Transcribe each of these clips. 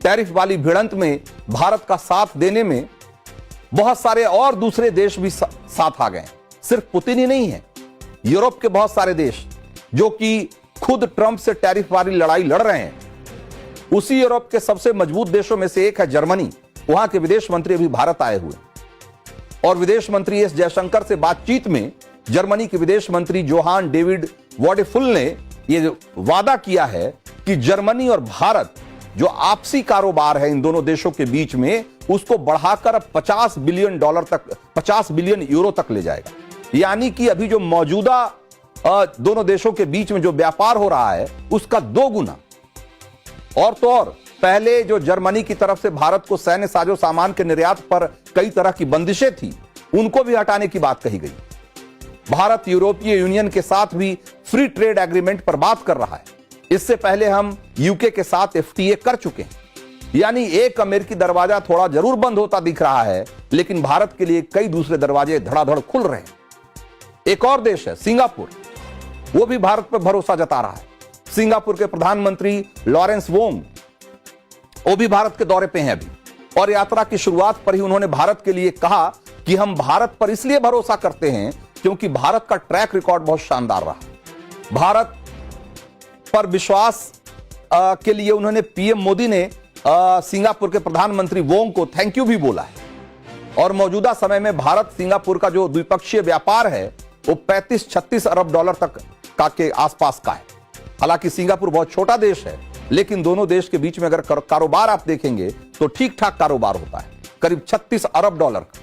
Tariff वाली भिड़ंत में भारत का साथ देने में बहुत सारे और दूसरे देश भी साथ आ गए। सिर्फ पुतिन ही नहीं है, यूरोप के बहुत सारे देश जो कि खुद ट्रंप से टैरिफ वाली लड़ाई लड़ रहे हैं। उसी यूरोप के सबसे मजबूत देशों में से एक है जर्मनी। वहां के विदेश मंत्री अभी भारत आए हुए और विदेश मंत्री एस जयशंकर से बातचीत में जर्मनी के विदेश मंत्री जोहान डेविड वॉडेफुल ने यह वादा किया है कि जर्मनी और भारत जो आपसी कारोबार है इन दोनों देशों के बीच में, उसको बढ़ाकर अब 50 बिलियन डॉलर तक, 50 बिलियन यूरो तक ले जाएगा। यानी कि अभी जो मौजूदा दोनों देशों के बीच में जो व्यापार हो रहा है उसका 2 गुना। और तो और पहले जो जर्मनी की तरफ से भारत को सैन्य साजो सामान के निर्यात पर कई तरह की बंदिशें थी, उनको भी हटाने की बात कही गई। भारत यूरोपीय यूनियन के साथ भी फ्री ट्रेड एग्रीमेंट पर बात कर रहा है। इससे पहले हम यूके के साथ एफटीए कर चुके हैं। यानी एक अमेरिकी दरवाजा थोड़ा जरूर बंद होता दिख रहा है, लेकिन भारत के लिए कई दूसरे दरवाजे धड़ाधड़ खुल रहे हैं। एक और देश है सिंगापुर, वो भी भारत पर भरोसा जता रहा है। सिंगापुर के प्रधानमंत्री लॉरेंस वोंग, वो भी भारत के दौरे पे हैं अभी, और यात्रा की शुरुआत पर ही उन्होंने भारत के लिए कहा कि हम भारत पर इसलिए भरोसा करते हैं क्योंकि भारत का ट्रैक रिकॉर्ड बहुत शानदार रहा। भारत पर विश्वास के लिए उन्होंने पीएम मोदी ने सिंगापुर के प्रधानमंत्री वोंग को थैंक यू भी बोला है। और मौजूदा समय में भारत सिंगापुर का जो द्विपक्षीय व्यापार है वो 35-36 अरब डॉलर तक का के आसपास का है। हालांकि सिंगापुर बहुत छोटा देश है, लेकिन दोनों देश के बीच में अगर कारोबार आप देखेंगे तो ठीक ठाक कारोबार होता है, करीब 36 अरब डॉलर का।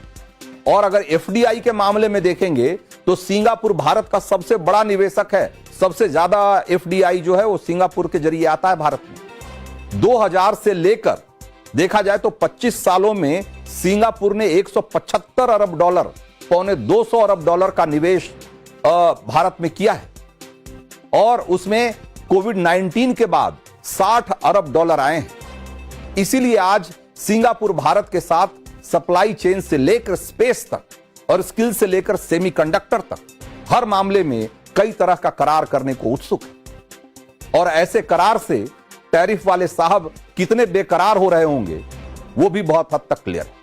और अगर एफडीआई के मामले में देखेंगे तो सिंगापुर भारत का सबसे बड़ा निवेशक है। सबसे ज्यादा एफडीआई जो है वो सिंगापुर के जरिए आता है भारत में। 2000 से लेकर देखा जाए तो 25 सालों में सिंगापुर ने 175 अरब डॉलर, पौने 200 अरब डॉलर का निवेश भारत में किया है। और उसमें कोविड-19 के बाद 60 अरब डॉलर आए हैं। इसीलिए आज सिंगापुर भारत के साथ सप्लाई चेन से लेकर स्पेस तक और स्किल से लेकर सेमीकंडक्टर तक हर मामले में कई तरह का करार करने को उत्सुक है। और ऐसे करार से टैरिफ वाले साहब कितने बेकरार हो रहे होंगे वो भी बहुत हद तक क्लियर है।